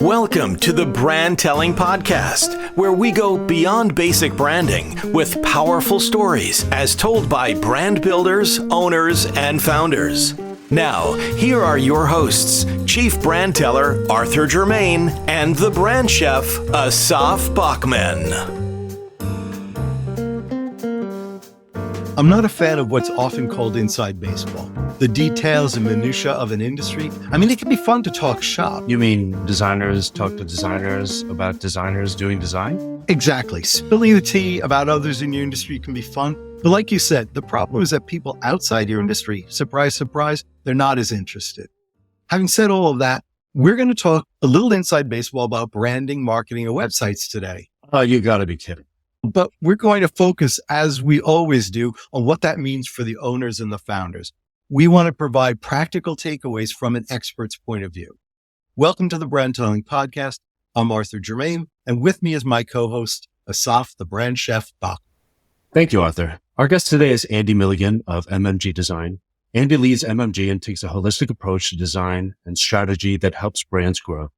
Welcome to the Brand Telling Podcast, where we go beyond basic branding with powerful stories as told by brand builders, owners, and founders. Now, here are your hosts, Chief Brand Teller Arthur Germain and the Brand Chef Asaf Bachman. I'm not a fan of what's often called inside baseball. The details and minutia of an industry. I mean, it can be fun to talk shop. You mean designers talk to designers about designers doing design? Exactly. Spilling the tea about others in your industry can be fun. But like you said, the problem is that people outside your industry, surprise, surprise, they're not as interested. Having said all of that, we're going to talk a little inside baseball about branding, marketing, and websites today. Oh, you gotta be kidding. But we're going to focus, as we always do, on what that means for the owners and the founders. We want to provide practical takeaways from an expert's point of view. Welcome to the Brand Telling Podcast. I'm Arthur Germain, and with me is my co-host, Asaf, the Brand Chef Bach. Thank you, Arthur. Our guest today is Andy Milligan of MMG Design. Andy leads MMG and takes a holistic approach to design and strategy that helps brands grow.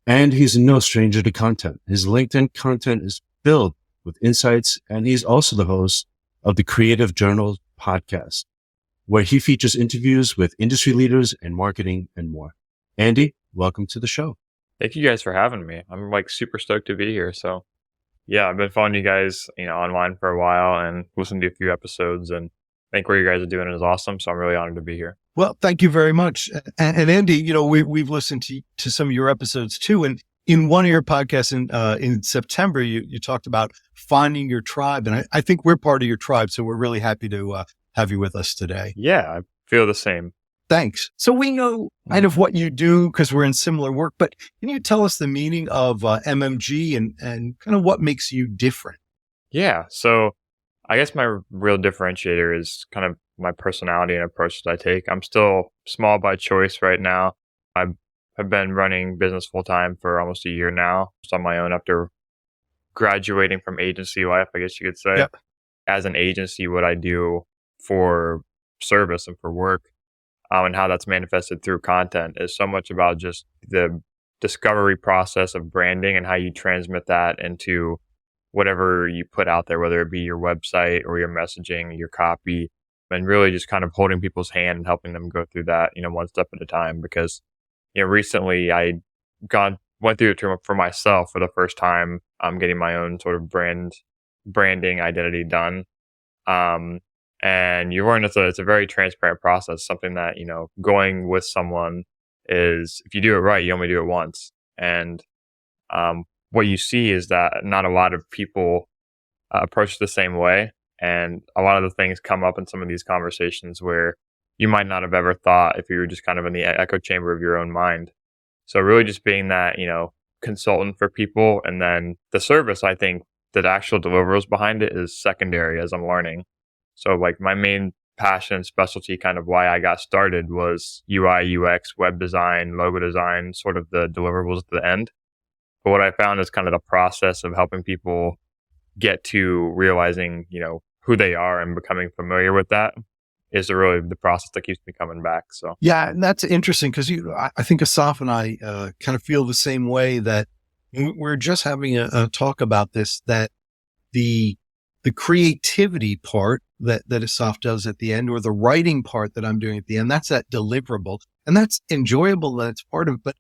And he's no stranger to content. His LinkedIn content is filled with insights, and he's also the host of the Creative Journal podcast, where he features interviews with industry leaders in marketing and more. Andy, welcome to the show. Thank you guys for having me. I'm super stoked to be here. So yeah, I've been following you guys, online for a while and listened to a few episodes, and I think what you guys are doing is awesome. So I'm really honored to be here. Well, thank you very much. And Andy, we've listened to some of your episodes too. And in one of your podcasts in September, you talked about finding your tribe. And I think we're part of your tribe. So we're really happy to have you with us today. Yeah, I feel the same. Thanks. So we know kind of what you do because we're in similar work, but can you tell us the meaning of MMG and kind of what makes you different? Yeah. So I guess my real differentiator is kind of my personality and approach that I take. I'm still small by choice right now. I've been running business full time for almost a year now, just on my own after graduating from agency life, I guess you could say. Yep. As an agency, what I do for service and for work, and how that's manifested through content is so much about just the discovery process of branding and how you transmit that into whatever you put out there, whether it be your website or your messaging, your copy, and really just kind of holding people's hand and helping them go through that, one step at a time. Because recently I went through it for myself for the first time. I'm getting my own sort of branding identity done. And you learn it's a very transparent process, something that, going with someone is, if you do it right, you only do it once. And what you see is that not a lot of people approach the same way. And a lot of the things come up in some of these conversations where you might not have ever thought if you were just kind of in the echo chamber of your own mind. So really just being that, consultant for people. And then the service, I think the actual deliverables behind it is secondary as I'm learning. So my main passion and specialty, kind of why I got started, was UI, UX, web design, logo design, sort of the deliverables at the end. But what I found is kind of the process of helping people get to realizing, who they are and becoming familiar with that is really the process that keeps me coming back. So yeah, and that's interesting because I think Asaf and I kind of feel the same way, that we're just having a talk about this, that the creativity part that Asaf does at the end, or the writing part that I'm doing at the end, that's that deliverable, and that's enjoyable. That's part of it. But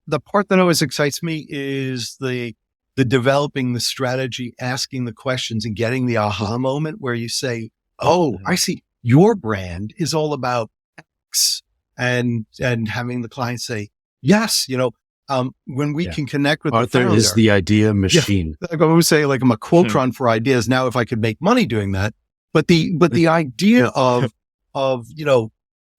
the part that always excites me is the developing the strategy, asking the questions, and getting the aha moment where you say, "Oh, I see. Your brand is all about X," and having the client say, "Yes, when we can connect with Arthur the founder, is the idea machine." Yeah, like I always say, I'm a quotron for ideas. Now, if I could make money doing that, but the idea of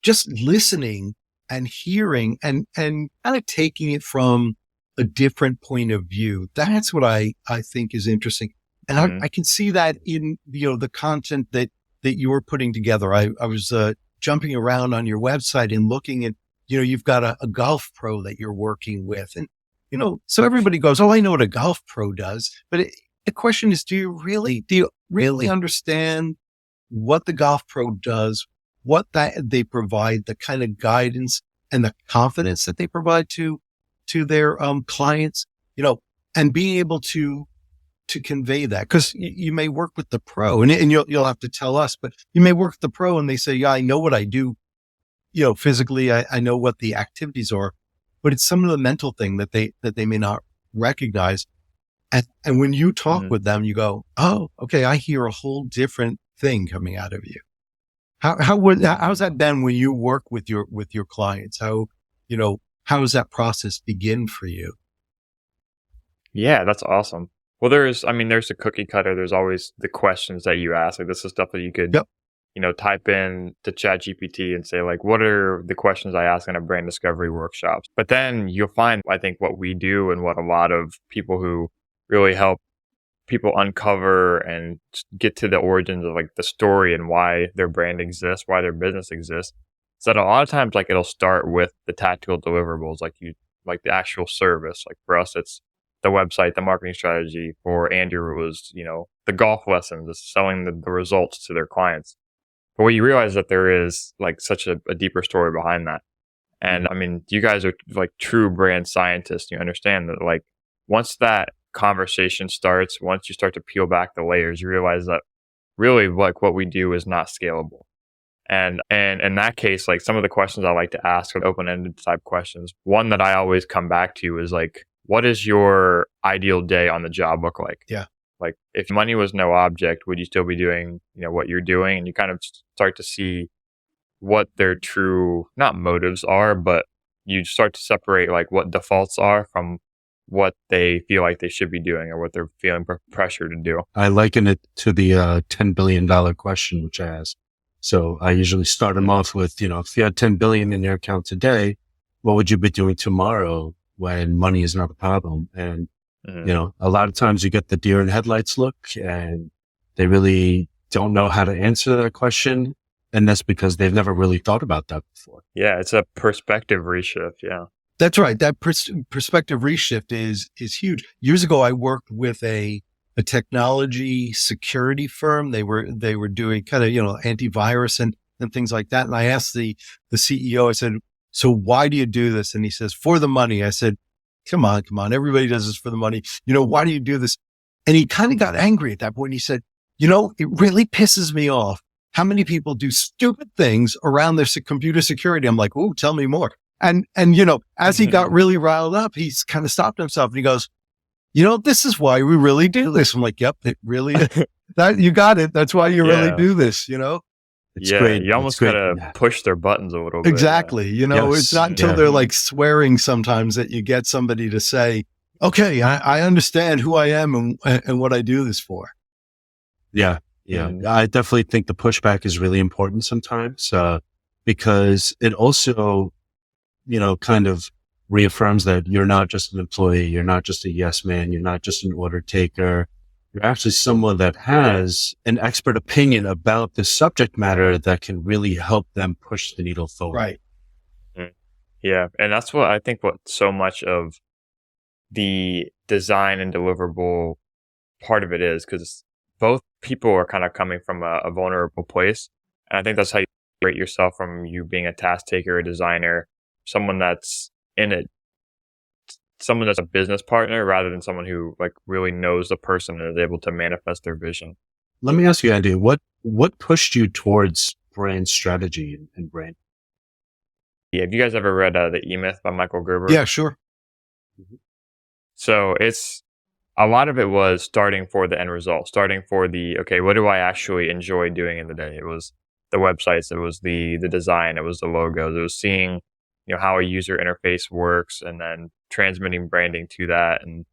just listening and hearing and kind of taking it from a different point of view, that's what I think is interesting. And I can see that in, the content that you're putting together. I was jumping around on your website and looking at, you've got a golf pro that you're working with. And, so everybody goes, "Oh, I know what a golf pro does." But the question is, do you really understand what the golf pro does, what they provide, the kind of guidance and the confidence that they provide to their clients, and being able to convey that. Because you may work with the pro, and you'll have to tell us, but you may work with the pro and they say, yeah, I know what I do, physically, I know what the activities are, but it's some of the mental thing that they may not recognize. And when you talk with them, you go, oh, okay, I hear a whole different thing coming out of you. How's that been when you work with your clients? How does that process begin for you? Yeah, that's awesome. Well, there's a cookie cutter. There's always the questions that you ask. Like, this is stuff that you could, type in to ChatGPT and say, like, what are the questions I ask in a brand discovery workshop? But then you'll find, I think, what we do and what a lot of people who really help people uncover and get to the origins of like the story and why their brand exists, why their business exists. So that a lot of times, like, it'll start with the tactical deliverables, like the actual service. Like for us, it's the website, the marketing strategy. For Andrew, it was, the golf lessons, selling the results to their clients. But what you realize that there is like such a deeper story behind that. And I mean, you guys are like true brand scientists. You understand that, like, once that conversation starts, once you start to peel back the layers, you realize that really like what we do is not scalable. And in that case, like, some of the questions I like to ask are open-ended type questions. One that I always come back to is like, what does your ideal day on the job look like? Yeah. Like, if money was no object, would you still be doing, what you're doing? And you kind of start to see what their true, not motives are, but you start to separate like what defaults are from what they feel like they should be doing or what they're feeling pressure to do. I liken it to the $10 billion question, which I ask. So I usually start them off with, if you had 10 billion in your account today, what would you be doing tomorrow when money is not a problem? And, a lot of times you get the deer in headlights look, and they really don't know how to answer that question. And that's because they've never really thought about that before. Yeah. It's a perspective reshift. Yeah. That's right. That perspective reshift is huge. Years ago, I worked with a technology security firm. They were doing kind of, antivirus and things like that. And I asked the CEO, I said, so why do you do this? And he says, for the money. I said, come on. Everybody does this for the money. Why do you do this? And he kind of got angry at that point. He said, it really pisses me off how many people do stupid things around their computer security. I'm like, ooh, tell me more. And as he got really riled up, he's kind of stopped himself and he goes, this is why we really do this. I'm like, yep, it really is. That you got it. That's why you really do this, It's great. You almost gotta push their buttons a little bit. Exactly. It's not until they're like swearing sometimes that you get somebody to say, okay, I understand who I am and what I do this for. Yeah. I definitely think the pushback is really important sometimes, because it also, kind of reaffirms that you're not just an employee. You're not just a yes man. You're not just an order taker. You're actually someone that has an expert opinion about the subject matter that can really help them push the needle forward. Right. Yeah. And that's what I think what so much of the design and deliverable part of it is, because both people are kind of coming from a vulnerable place. And I think that's how you separate yourself from you being a task taker, a designer, someone that's in it, someone that's a business partner rather than someone who like really knows the person and is able to manifest their vision. Let me ask you, Andy, what pushed you towards brand strategy and brand? Yeah, have you guys ever read The E-Myth by Michael Gerber? Yeah, sure. So it's a lot of it was starting for the end result, starting for okay, what do I actually enjoy doing in the day? It was the websites, it was the design, it was the logos, it was seeing how a user interface works and then transmitting branding to that. And,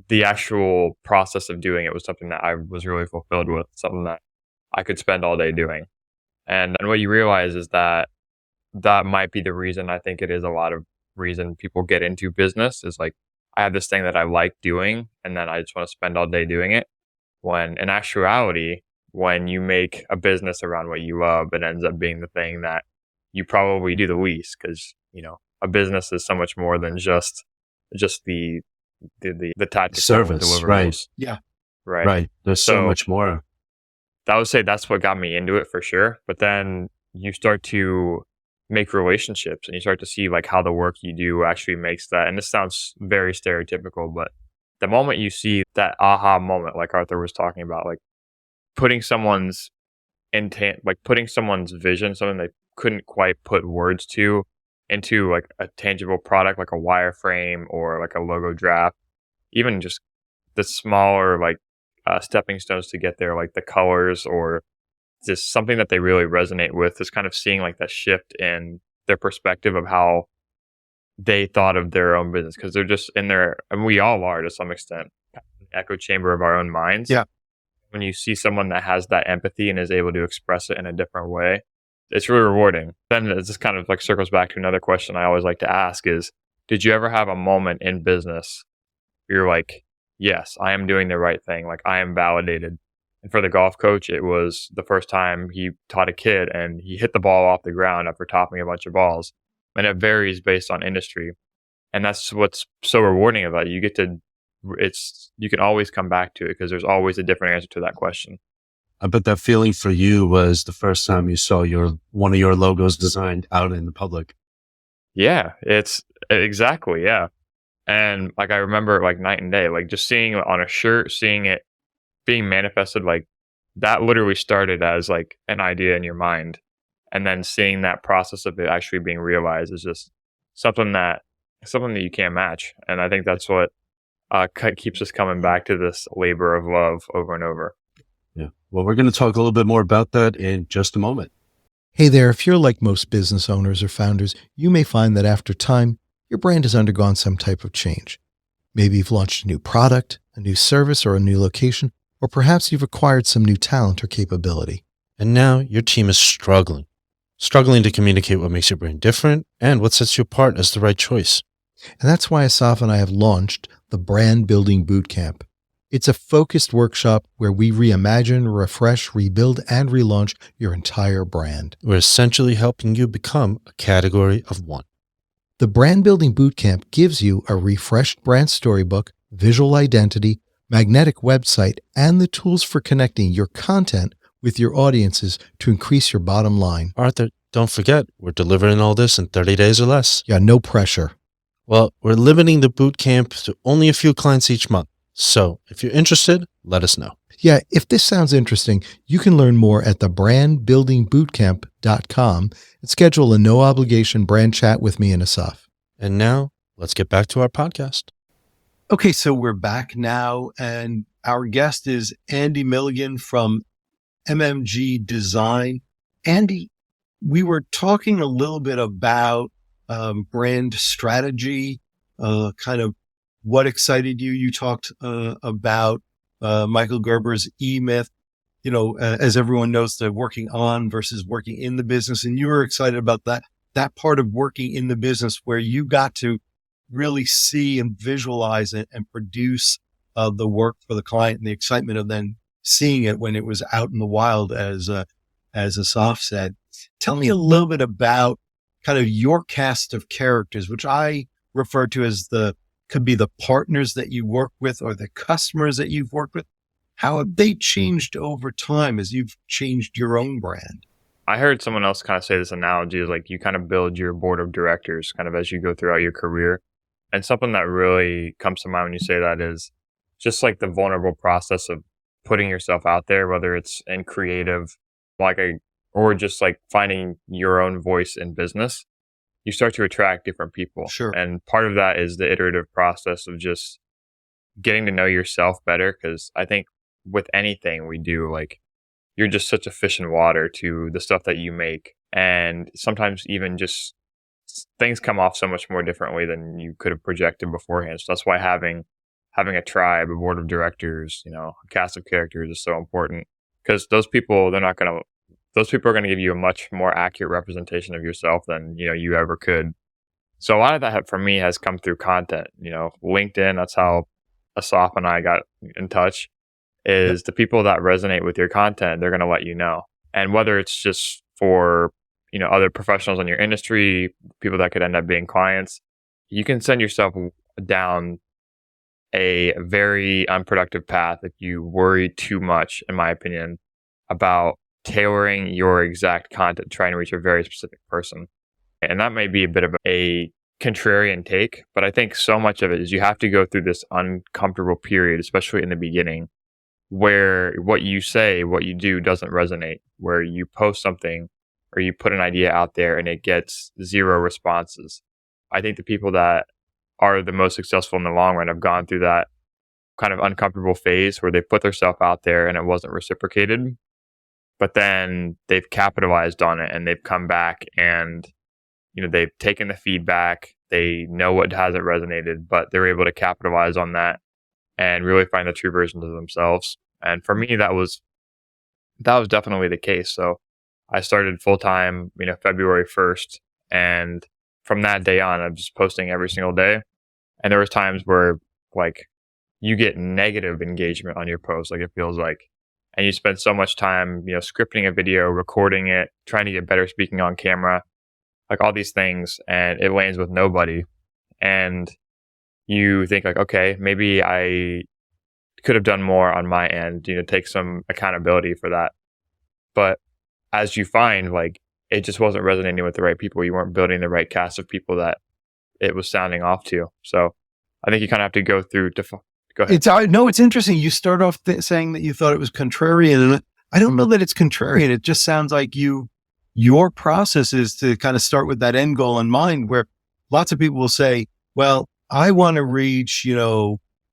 the actual process of doing it was something that I was really fulfilled with, something that I could spend all day doing. And what you realize is that might be the reason I think it is a lot of reason people get into business is like, I have this thing that I like doing and then I just want to spend all day doing it. When in actuality, when you make a business around what you love, it ends up being the thing that you probably do the least, because a business is so much more than just the tactical service, deliverables. right? Yeah, right. There's so much more. I would say that's what got me into it for sure. But then you start to make relationships, and you start to see like how the work you do actually makes that. And this sounds very stereotypical, but the moment you see that aha moment, like Arthur was talking about, like putting someone's intent, like putting someone's vision, something they couldn't quite put words to, into like a tangible product, like a wireframe or like a logo draft, even just the smaller like stepping stones to get there, like the colors or just something that they really resonate with, is kind of seeing like that shift in their perspective of how they thought of their own business, because they're just in their, and we all are to some extent, echo chamber of our own minds. Yeah. When you see someone that has that empathy and is able to express it in a different way, it's really rewarding. Then it just kind of like circles back to another question I always like to ask is, did you ever have a moment in business where you're like, yes, I am doing the right thing, like I am validated? And for the golf coach, it was the first time he taught a kid and he hit the ball off the ground after topping a bunch of balls. And it varies based on industry. And that's what's so rewarding about it. You can always come back to it because there's always a different answer to that question. I bet that feeling for you was the first time you saw one of your logos designed out in the public. Yeah, it's exactly. Yeah. And like, I remember like night and day, like just seeing it on a shirt, seeing it being manifested, like that literally started as like an idea in your mind. And then seeing that process of it actually being realized is just something that you can't match. And I think that's what keeps us coming back to this labor of love over and over. Yeah. Well, we're going to talk a little bit more about that in just a moment. Hey there, if you're like most business owners or founders, you may find that after time, your brand has undergone some type of change. Maybe you've launched a new product, a new service, or a new location, or perhaps you've acquired some new talent or capability. And now your team is struggling to communicate what makes your brand different and what sets you apart as the right choice. And that's why Asaf and I have launched the Brand Building Bootcamp. It's a focused workshop where we reimagine, refresh, rebuild, and relaunch your entire brand. We're essentially helping you become a category of one. The Brand Building Bootcamp gives you a refreshed brand storybook, visual identity, magnetic website, and the tools for connecting your content with your audiences to increase your bottom line. Arthur, don't forget, we're delivering all this in 30 days or less. Yeah, no pressure. Well, we're limiting the boot camp to only a few clients each month. So if you're interested, let us know. Yeah, if this sounds interesting, you can learn more at thebrandbuildingbootcamp.com and schedule a no-obligation brand chat with me and Asaf. And now, let's get back to our podcast. Okay, so we're back now, and our guest is Andy Milligan from MMG Design. Andy, we were talking a little bit about brand strategy, kind of what excited you. You talked about Michael Gerber's E-Myth, as everyone knows, the working on versus working in the business. And you were excited about that part of working in the business where you got to really see and visualize it and produce the work for the client, and the excitement of then seeing it when it was out in the wild, as Asaf said. Tell me a little bit about kind of your cast of characters, which I refer to as could be the partners that you work with or the customers that you've worked with. How have they changed over time as you've changed your own brand? I heard someone else kind of say this analogy is like you kind of build your board of directors kind of as you go throughout your career. And something that really comes to mind when you say that is just like the vulnerable process of putting yourself out there, whether it's in creative, or just like finding your own voice in business. You start to attract different people. Sure. And part of that is the iterative process of just getting to know yourself better. Because I think with anything we do, like you're just such a fish in water to the stuff that you make. And sometimes even just things come off so much more differently than you could have projected beforehand. So that's why having a tribe, a board of directors, a cast of characters is so important. Because those people are going to give you a much more accurate representation of yourself than, you ever could. So a lot of that for me has come through content, LinkedIn. That's how Asaf and I got in touch, is the people that resonate with your content, they're going to let you know. And whether it's just for, other professionals in your industry, people that could end up being clients, you can send yourself down a very unproductive path if you worry too much, in my opinion, about tailoring your exact content, trying to reach a very specific person. And that may be a bit of a contrarian take, but I think so much of it is you have to go through this uncomfortable period, especially in the beginning, where what you say, what you do doesn't resonate, where you post something or you put an idea out there and it gets zero responses. I think the people that are the most successful in the long run have gone through that kind of uncomfortable phase where they put themselves out there and it wasn't reciprocated, but then they've capitalized on it and they've come back and they've taken the feedback, they know what hasn't resonated, but they're able to capitalize on that and really find the true version of themselves. And for me, that was definitely the case. So I started full time, February 1st, and from that day on, I'm just posting every single day. And there was times where like you get negative engagement on your post, like it feels like, and you spend so much time, scripting a video, recording it, trying to get better speaking on camera, like all these things, and it lands with nobody. And you think like, okay, maybe I could have done more on my end, take some accountability for that. But as you find, like, it just wasn't resonating with the right people. You weren't building the right cast of people that it was sounding off to. So I think you kind of have to go through to go ahead. It's interesting. You start off saying that you thought it was contrarian, and I don't know that it's contrarian. It just sounds like your process is to kind of start with that end goal in mind, where lots of people will say, well, I want to reach,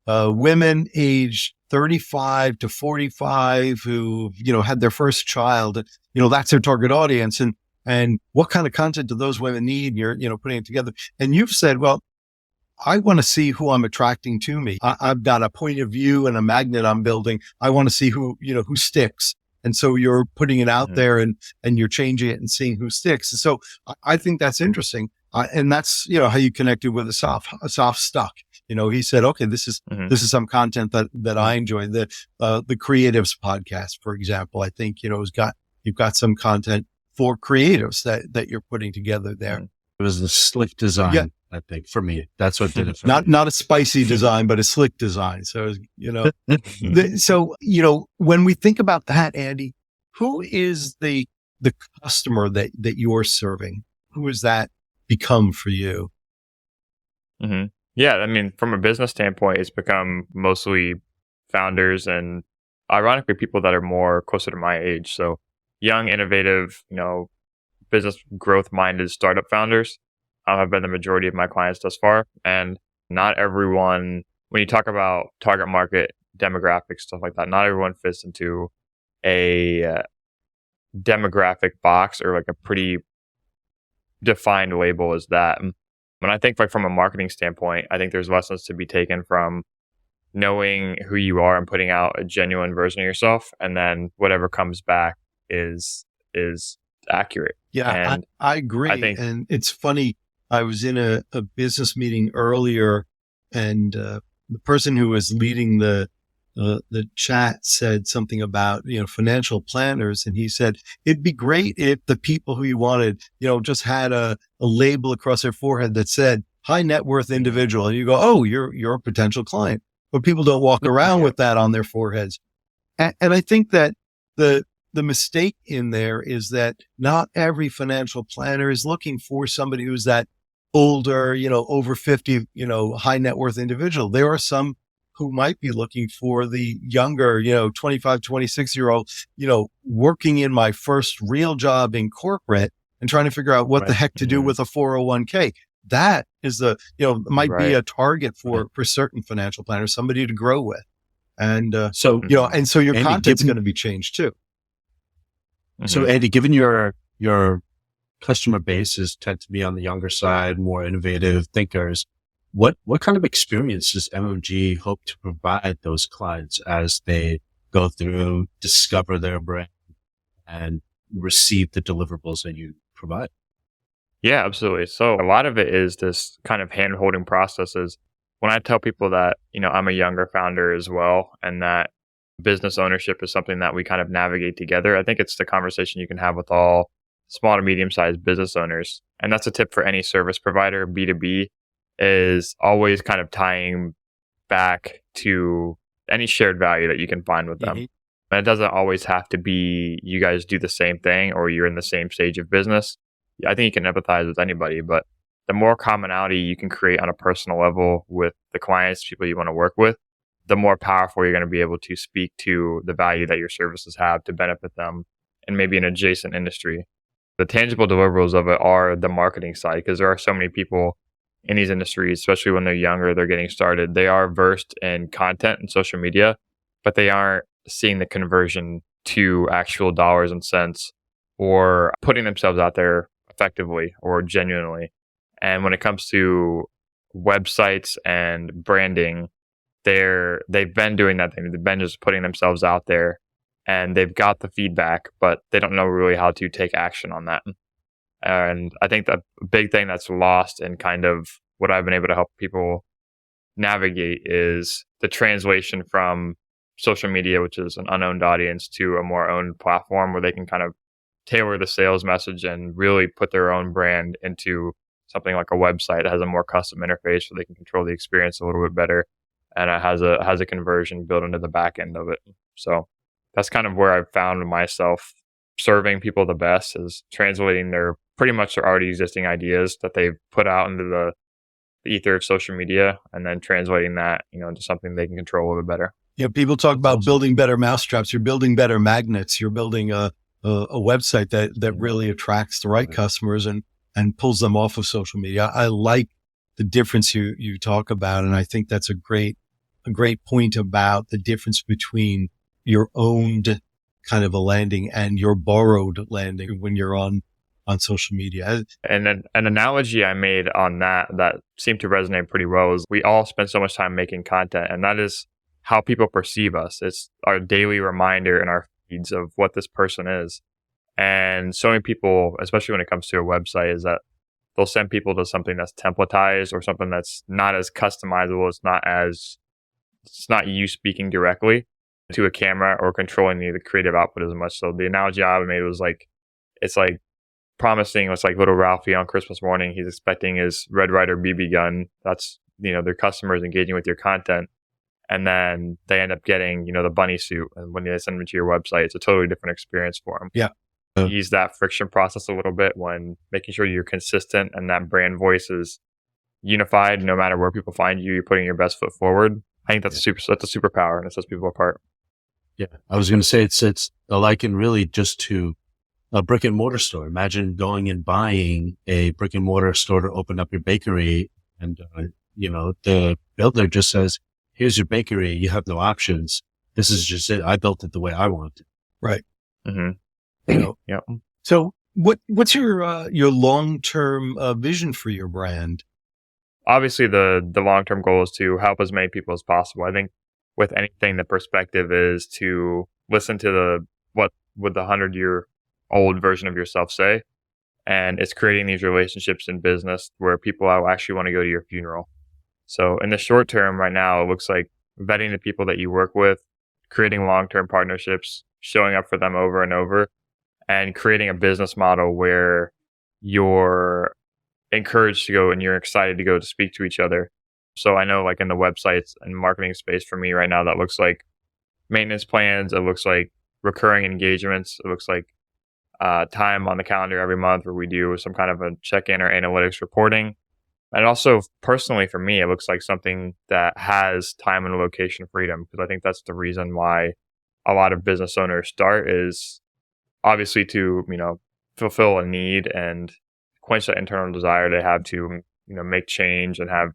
women aged 35 to 45 who, had their first child, that's their target audience. And what kind of content do those women need? You're, putting it together. And you've said, well, I want to see who I'm attracting to me. I've got a point of view and a magnet I'm building. I want to see who sticks. And so you're putting it out there and you're changing it and seeing who sticks. And so I think that's interesting. And that's, how you connected with a soft stuck. He said, okay, this is some content that I enjoy. The Creatives podcast, for example, I think, you've got some content for creatives that you're putting together there. It was the slick design, I think, for me. That's what did it for me. Not a spicy design, but a slick design. So, when we think about that, Andy, who is the customer that you're serving? Who has that become for you? Mm-hmm. Yeah, I mean, from a business standpoint, it's become mostly founders and ironically people that are more closer to my age. So young, innovative, business growth minded startup founders have been the majority of my clients thus far. And not everyone, when you talk about target market demographics, stuff like that, not everyone fits into a demographic box or like a pretty defined label as that. And I think like from a marketing standpoint, I think there's lessons to be taken from knowing who you are and putting out a genuine version of yourself. And then whatever comes back is accurate. Yeah, and I agree. And it's funny. I was in a business meeting earlier and the person who was leading the chat said something about, financial planners. And he said, it'd be great if the people who you wanted, just had a label across their forehead that said high net worth individual. And you go, oh, you're a potential client, but people don't walk around with that on their foreheads. And I think that the mistake in there is that not every financial planner is looking for somebody who's that older, over 50, high net worth individual. There are some who might be looking for the younger, 25, 26-year-old, working in my first real job in corporate and trying to figure out what the heck to do with a 401k. That is might be a target for certain financial planners, somebody to grow with. And, so your Andy, content's going to be changed too. So Andy, given your customer bases tend to be on the younger side, more innovative thinkers, what kind of experience does MMG hope to provide those clients as they go through, discover their brand and receive the deliverables that you provide? Yeah, absolutely. So a lot of it is this kind of hand-holding processes. When I tell people that, I'm a younger founder as well, and that business ownership is something that we kind of navigate together, I think it's the conversation you can have with all small to medium-sized business owners. And that's a tip for any service provider, B2B, is always kind of tying back to any shared value that you can find with them. And it doesn't always have to be you guys do the same thing or you're in the same stage of business. I think you can empathize with anybody, but the more commonality you can create on a personal level with the clients, people you want to work with, the more powerful you're going to be able to speak to the value that your services have to benefit them in maybe an adjacent industry. The tangible deliverables of it are the marketing side, because there are so many people in these industries, especially when they're younger, they're getting started. They are versed in content and social media, but they aren't seeing the conversion to actual dollars and cents or putting themselves out there effectively or genuinely. And when it comes to websites and branding, they've been doing that thing. They've been just putting themselves out there and they've got the feedback, but they don't know really how to take action on that. And I think that a big thing that's lost in kind of what I've been able to help people navigate is the translation from social media, which is an unowned audience, to a more owned platform where they can kind of tailor the sales message and really put their own brand into something like a website that has a more custom interface so they can control the experience a little bit better. And it has a conversion built into the back end of it. So that's kind of where I've found myself serving people the best, is translating their already existing ideas that they've put out into the ether of social media, and then translating that, into something they can control a little bit better. Yeah, people talk about building better mousetraps. You're building better magnets. You're building a website that really attracts the right customers and pulls them off of social media. I like the difference you talk about, and I think that's a great point about the difference between your owned kind of a landing and your borrowed landing when you're on social media. And an analogy I made on that seemed to resonate pretty well is we all spend so much time making content, and that is how people perceive us. It's our daily reminder in our feeds of what this person is. And so many people, especially when it comes to a website, is that they'll send people to something that's templatized or something that's not as customizable. It's not you speaking directly to a camera or controlling the creative output as much. So the analogy I made was it's like promising, it's like little Ralphie on Christmas morning. He's expecting his Red Ryder BB gun. That's, their customers engaging with your content. And then they end up getting, the bunny suit. And when they send them to your website, it's a totally different experience for them. Yeah. Ease that friction process a little bit when making sure you're consistent and that brand voice is unified. No matter where people find you, you're putting your best foot forward. I think that's a superpower, and it sets people apart. Yeah. I was going to say it's a liken really just to a brick and mortar store. Imagine going and buying a brick and mortar store to open up your bakery, and the builder just says, "Here's your bakery. You have no options. This is just it. I built it the way I want it." Right. Mm-hmm. Yeah. So what's your long-term vision for your brand? Obviously, the long-term goal is to help as many people as possible. I think with anything, the perspective is to listen to what would the 100-year-old version of yourself say. And it's creating these relationships in business where people actually want to go to your funeral. So in the short term right now, it looks like vetting the people that you work with, creating long-term partnerships, showing up for them over and over, and creating a business model where you're encouraged to go and you're excited to go to speak to each other. So I know in the websites and marketing space for me right now, that looks like maintenance plans. It looks like recurring engagements. It looks like time on the calendar every month where we do some kind of a check-in or analytics reporting. And also personally for me, it looks like something that has time and location freedom, because I think that's the reason why a lot of business owners start, is obviously to, fulfill a need and quench that internal desire they have to, make change and have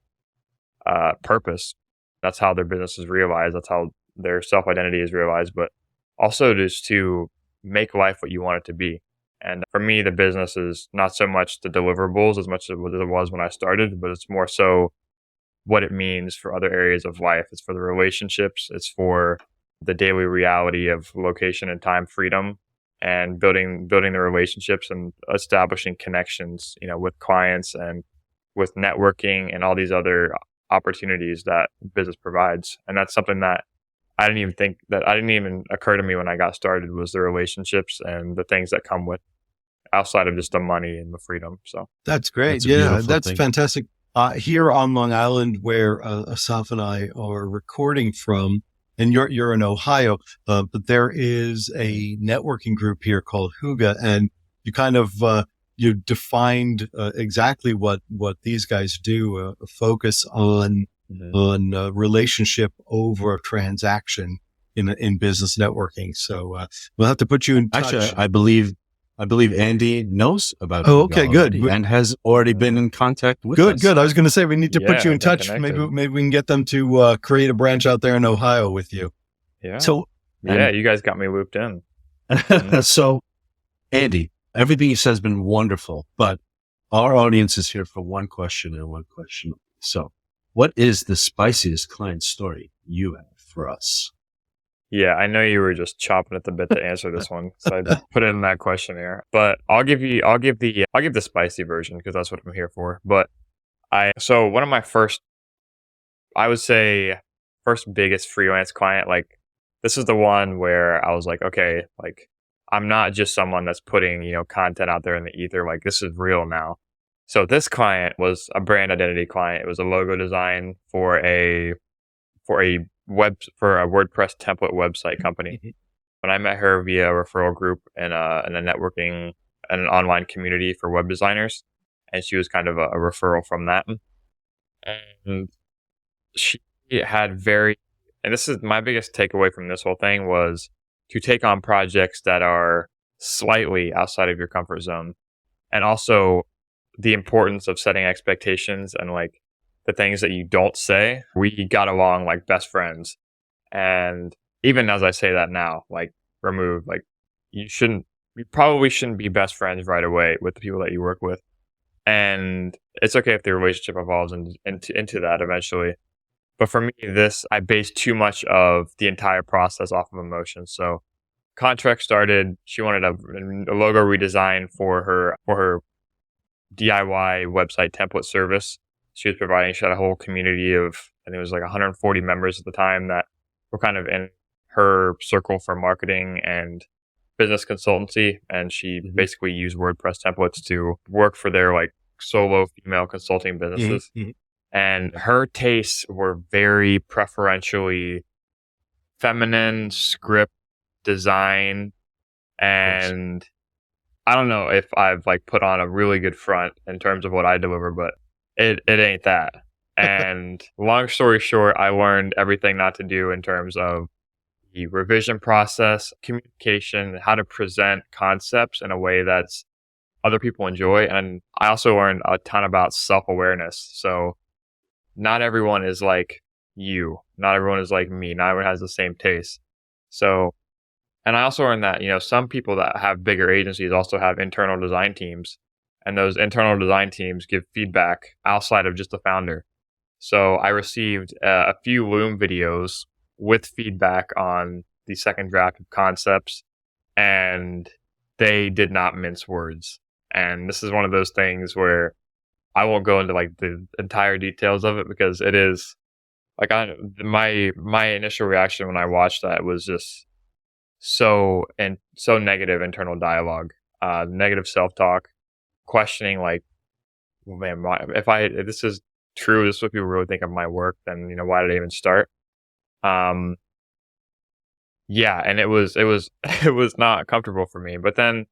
purpose. That's how their business is realized. That's how their self-identity is realized, but also just to make life what you want it to be. And for me, the business is not so much the deliverables as much as it was when I started, but it's more so what it means for other areas of life. It's for the relationships. It's for the daily reality of location and time freedom, and building the relationships and establishing connections, with clients and with networking and all these other opportunities that business provides. And that's something that I didn't even occur to me when I got started, was the relationships and the things that come with outside of just the money and the freedom. So that's great. That's fantastic. Here on Long Island, where Asaf and I are recording from, and you're in Ohio, but there is a networking group here called Huga, and you kind of you defined exactly what these guys do, a focus on relationship over transaction in business networking. So we'll have to put you in touch. Actually, I believe Andy knows about Oh, okay, good. and has already been in contact with us. Good. I was going to say we need to put you in touch. Connected. Maybe we can get them to create a branch out there in Ohio with you. Yeah. So You guys got me looped in. So, Andy, everything you said has been wonderful, but our audience is here for one question and one question. So, what is the spiciest client story you have for us? Yeah, I know you were just chomping at the bit to answer this one, so I put it in that questionnaire. But I'll give the spicy version because that's what I'm here for. But so one of my first, I would say, first biggest freelance client, like this is the one where I was like, okay, like I'm not just someone that's putting, content out there in the ether. Like this is real now. So this client was a brand identity client. It was a logo design for a WordPress template website company. When I met her via a referral group in a networking and an online community for web designers, and she was kind of a referral from that. And she had and this is my biggest takeaway from this whole thing, was to take on projects that are slightly outside of your comfort zone, and also the importance of setting expectations and like the things that you don't say. We got along like best friends. And even as I say that now, like you probably shouldn't be best friends right away with the people that you work with. And it's okay if the relationship evolves into that eventually. But for me, I based too much of the entire process off of emotion. So contract started, she wanted a logo redesign for her DIY website template service she was providing. She had a whole community of, I think it was like 140 members at the time that were kind of in her circle for marketing and business consultancy. And she basically used WordPress templates to work for their like solo female consulting businesses. And her tastes were very preferentially feminine script design. And I don't know if I've like put on a really good front in terms of what I deliver, but it ain't that. And long story short, I learned everything not to do in terms of the revision process, communication, how to present concepts in a way that's other people enjoy. And I also learned a ton about self-awareness. So not everyone is like you. Not everyone is like me. Not everyone has the same taste. So, and I also learned that, some people that have bigger agencies also have internal design teams. And those internal design teams give feedback outside of just the founder. So I received a few Loom videos with feedback on the second draft of concepts, and they did not mince words. And this is one of those things where I won't go into like the entire details of it because it is like my initial reaction when I watched that was just so negative internal dialogue, negative self-talk, questioning like, well, man, if this is true, this is what people really think of my work, then why did I even start? Yeah, and it was not comfortable for me. But then,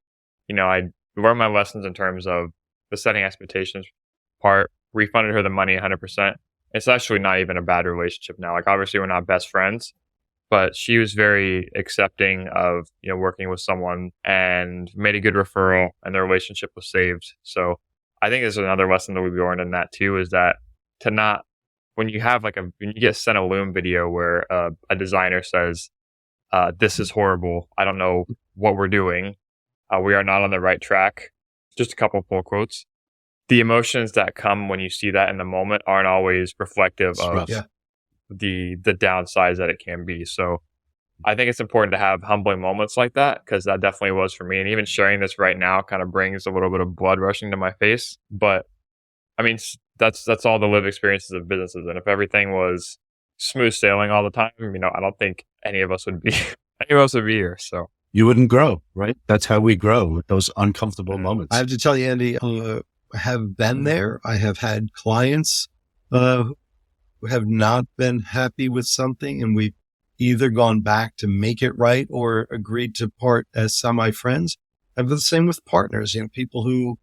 I learned my lessons in terms of the setting expectations part, refunded her the money 100%. It's actually not even a bad relationship now. Like obviously we're not best friends, but she was very accepting of, working with someone and made a good referral, and the relationship was saved. So I think there's another lesson that we've learned in that too, is that to not, when you get sent a Loom video where a designer says, this is horrible, I don't know what we're doing, we are not on the right track, just a couple pull quotes. The emotions that come when you see that in the moment aren't always reflective of the downsides that it can be. So I think it's important to have humbling moments like that, because that definitely was for me. And even sharing this right now kind of brings a little bit of blood rushing to my face. But I mean, that's all the lived experiences of businesses. And if everything was smooth sailing all the time, I don't think any of us would be here. So you wouldn't grow, right? That's how we grow, with those uncomfortable moments. I have to tell you, Andy, I have been there. I have had clients who have not been happy with something, and we've either gone back to make it right or agreed to part as semi-friends. I have the same with partners, people who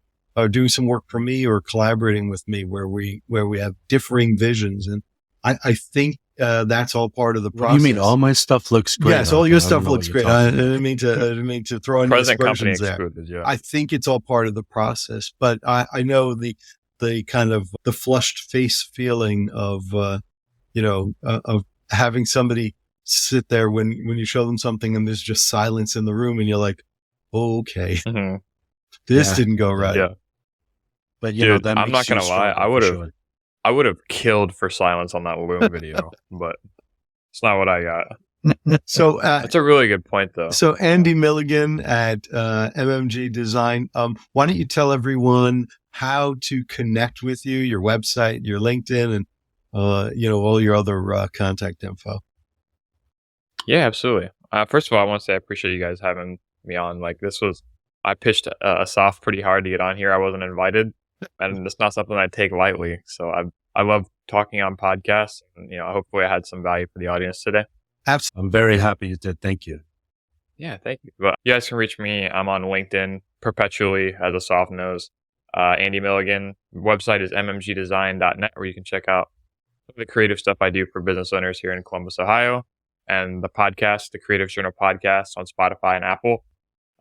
doing some work for me or collaborating with me where we have differing visions. And I think that's all part of the process. You mean all my stuff looks great? Yes, all your stuff looks great. I didn't mean to throw any Present company aspersions there. excluded, yeah. I think it's all part of the process, but I know the kind of the flushed face feeling of of having somebody sit there when you show them something and there's just silence in the room and you're like, oh, okay, this didn't go right. Yeah. But Dude, that I'm not makes you gonna lie. stronger, I would have killed for silence on that Loom video, but it's not what I got. So That's a really good point, though. So Andy Milligan at MMG Design. Why don't you tell everyone how to connect with you, your website, your LinkedIn, and all your other contact info? Yeah, absolutely. First of all, I want to say I appreciate you guys having me on. Like, I pitched Asaf pretty hard to get on here. I wasn't invited, and it's not something I take lightly. So I love talking on podcasts, and hopefully I had some value for the audience today. Absolutely. I'm very happy you did. Thank you. Yeah, thank you. But you guys can reach me. I'm on LinkedIn perpetually, as Asaf knows. Andy Milligan. Website is mmgdesign.net, where you can check out the creative stuff I do for business owners here in Columbus, Ohio, and the podcast, the Creative Journal podcast on Spotify and Apple.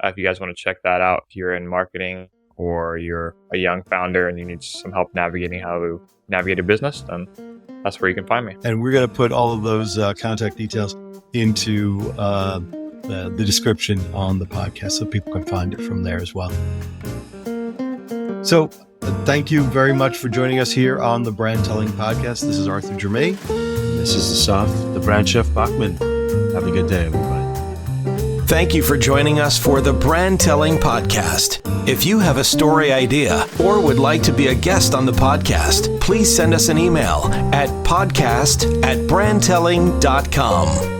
If you guys want to check that out, if you're in marketing or you're a young founder and you need some help navigating how to navigate a business, then that's where you can find me. And we're going to put all of those contact details into the description on the podcast so people can find it from there as well. So thank you very much for joining us here on the Brand Telling Podcast. This is Arthur Germain. This is Asaf, the brand chef Bachman. Have a good day, everybody. Thank you for joining us for the Brand Telling Podcast. If you have a story idea or would like to be a guest on the podcast, please send us an email at podcast@brandtelling.com.